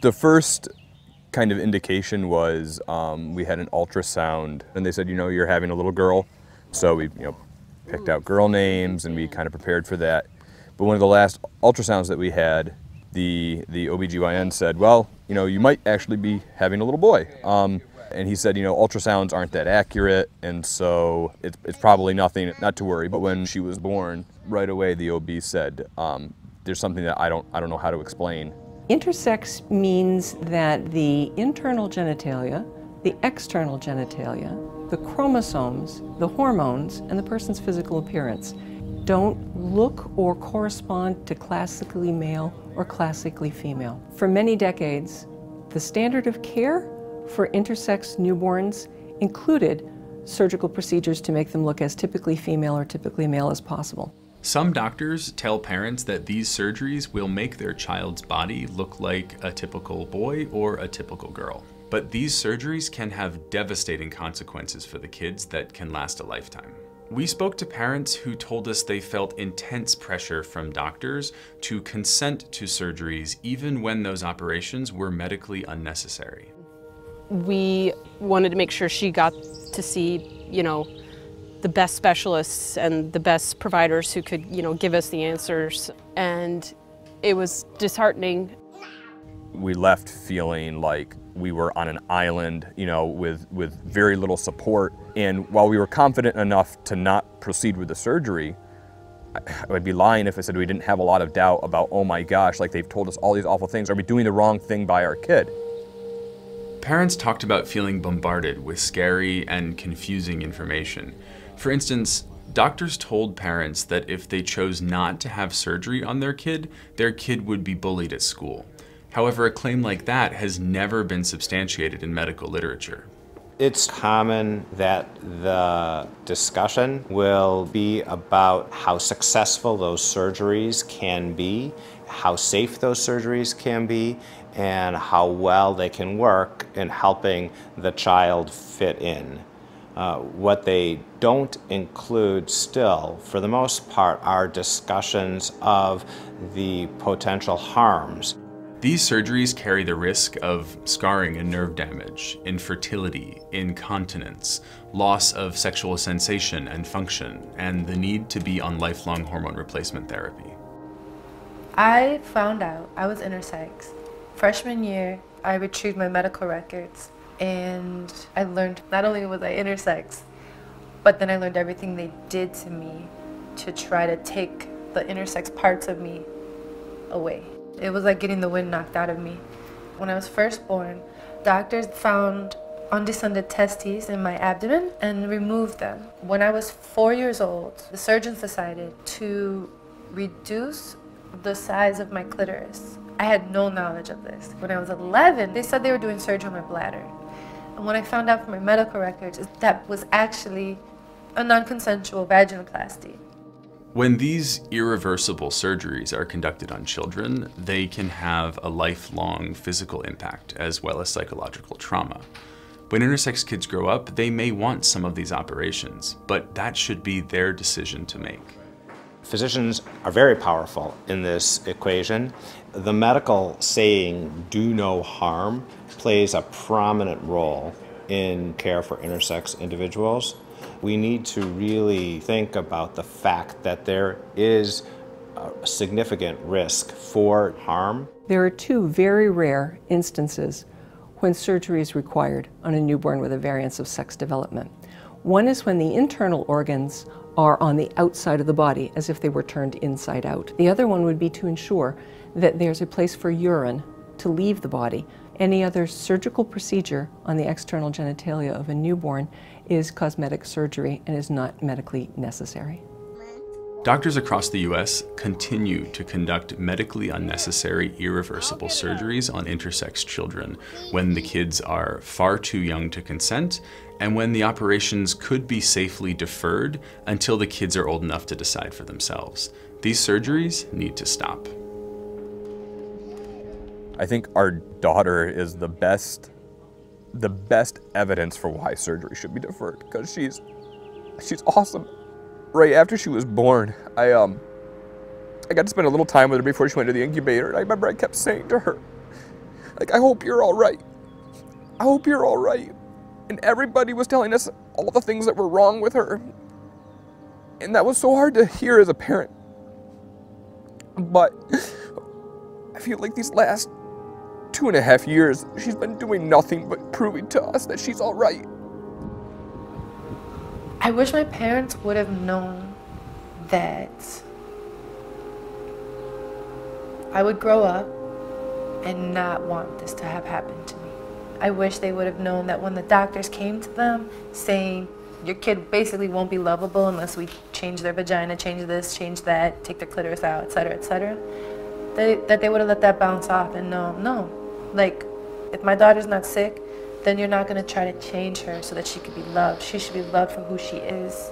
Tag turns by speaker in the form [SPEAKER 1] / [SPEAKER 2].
[SPEAKER 1] The first kind of indication was we had an ultrasound, and they said, you're having a little girl. So we, picked out girl names, and we kind of prepared for that. But one of the last ultrasounds that we had, the OBGYN said, well, you might actually be having a little boy. And he said, ultrasounds aren't that accurate, and so it's probably nothing, not to worry. But when she was born, right away the OB said, there's something that I don't know how to explain.
[SPEAKER 2] Intersex means that the internal genitalia, the external genitalia, the chromosomes, the hormones, and the person's physical appearance don't look or correspond to classically male or classically female. For many decades, the standard of care for intersex newborns included surgical procedures to make them look as typically female or typically male as possible.
[SPEAKER 3] Some doctors tell parents that these surgeries will make their child's body look like a typical boy or a typical girl. But these surgeries can have devastating consequences for the kids that can last a lifetime. We spoke to parents who told us they felt intense pressure from doctors to consent to surgeries even when those operations were medically unnecessary.
[SPEAKER 4] We wanted to make sure she got to see, the best specialists and the best providers who could, give us the answers. And it was disheartening.
[SPEAKER 1] We left feeling like we were on an island, with very little support. And while we were confident enough to not proceed with the surgery, I would be lying if I said we didn't have a lot of doubt about, oh my gosh, like they've told us all these awful things. Are we doing the wrong thing by our kid?
[SPEAKER 3] Parents talked about feeling bombarded with scary and confusing information. For instance, doctors told parents that if they chose not to have surgery on their kid would be bullied at school. However, a claim like that has never been substantiated in medical literature.
[SPEAKER 5] It's common that the discussion will be about how successful those surgeries can be, how safe those surgeries can be, and how well they can work in helping the child fit in. What they don't include still, for the most part, are discussions of the potential harms.
[SPEAKER 3] These surgeries carry the risk of scarring and nerve damage, infertility, incontinence, loss of sexual sensation and function, and the need to be on lifelong hormone replacement therapy.
[SPEAKER 6] I found out I was intersex. Freshman year, I retrieved my medical records, and I learned not only was I intersex, but then I learned everything they did to me to try to take the intersex parts of me away. It was like getting the wind knocked out of me. When I was first born, doctors found undescended testes in my abdomen and removed them. When I was 4 years old, the surgeons decided to reduce the size of my clitoris. I had no knowledge of this. When I was 11, they said they were doing surgery on my bladder. And when I found out from my medical records, that was actually a non-consensual vaginoplasty.
[SPEAKER 3] When these irreversible surgeries are conducted on children, they can have a lifelong physical impact as well as psychological trauma. When intersex kids grow up, they may want some of these operations, but that should be their decision to make.
[SPEAKER 5] Physicians are very powerful in this equation. The medical saying, do no harm, plays a prominent role in care for intersex individuals. We need to really think about the fact that there is a significant risk for harm.
[SPEAKER 2] There are two very rare instances when surgery is required on a newborn with a variance of sex development. One is when the internal organs are on the outside of the body, as if they were turned inside out. The other one would be to ensure that there's a place for urine to leave the body. Any other surgical procedure on the external genitalia of a newborn is cosmetic surgery and is not medically necessary.
[SPEAKER 3] Doctors across the US continue to conduct medically unnecessary, irreversible surgeries on intersex children when the kids are far too young to consent and when the operations could be safely deferred until the kids are old enough to decide for themselves. These surgeries need to stop.
[SPEAKER 1] I think our daughter is the best evidence for why surgery should be deferred, because she's awesome. Right after she was born, I got to spend a little time with her before she went to the incubator, and I remember I kept saying to her, Like, I hope you're all right. I hope you're all right. And everybody was telling us all the things that were wrong with her. And that was so hard to hear as a parent. But I feel like these last 2.5 years, she's been doing nothing but proving to us that she's all right.
[SPEAKER 6] I wish my parents would have known that I would grow up and not want this to have happened to me. I wish they would have known that when the doctors came to them saying, your kid basically won't be lovable unless we change their vagina, change this, change that, take their clitoris out, etc., that they would have let that bounce off and no. Like, if my daughter's not sick, then you're not going to try to change her so that she could be loved. She should be loved for who she is.